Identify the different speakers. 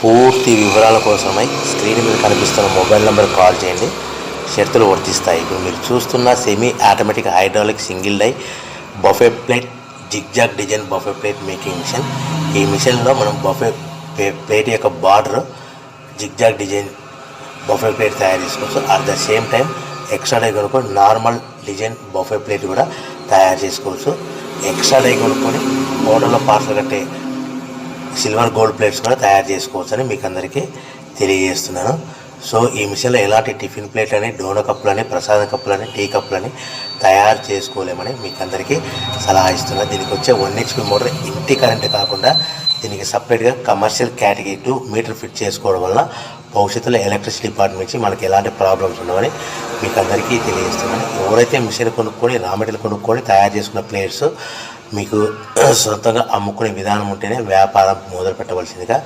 Speaker 1: పూర్తి వివరాల కోసమై స్క్రీన్ మీద కనిపిస్తున్న మొబైల్ నెంబర్ కాల్ చేయండి. షరతులు వర్తిస్తాయి. ఇప్పుడు మీరు చూస్తున్న semi automatic hydraulic single die buffet plate zigzag design buffet plate making machine. ఈ మిషన్లో మనం బఫే ప్లేట్ యొక్క border zigzag design buffet plate తయారు చేసుకోవచ్చు. At the same time extra die కొనుక్కొని నార్మల్ డిజైన్ బఫే ప్లేట్ కూడా తయారు చేసుకోవచ్చు. ఎక్స్ట్రా డై కొనుక్కొని మోడల్లో పార్సల్ కట్టే సిల్వర్ గోల్డ్ ప్లేట్స్ కూడా తయారు చేసుకోవచ్చు అని మీకు అందరికీ తెలియజేస్తున్నాను. సో ఈ మిషన్లో ఎలాంటి టిఫిన్ ప్లేట్లని, డోనో కప్పులని, ప్రసాదం కప్పులని, టీ కప్పులని తయారు చేసుకోలేమని మీకు అందరికీ సలహా ఇస్తున్నాను. దీనికి వచ్చే 1 HP మోటార్ ఇంటి కరెంట్ కాకుండా దీనికి సపరేట్గా కమర్షియల్ కేటగిరీ 2 మీటర్ ఫిట్ చేసుకోవడం వల్ల భవిష్యత్తులో ఎలక్ట్రిసిటీ డిపార్ట్మెంట్ నుంచి మనకి ఎలాంటి ప్రాబ్లమ్స్ ఉండవని మీకు అందరికీ తెలియజేస్తున్నాను. ఎవరైతే మిషన్ కొనుక్కొని రా మెటీరియల్ కొనుక్కొని తయారు చేసుకున్న ప్లేట్స్ మీకు సొంతంగా అమ్ముకునే విధానం ఉంటేనే వ్యాపారం మొదలు పెట్టవలసిందిగా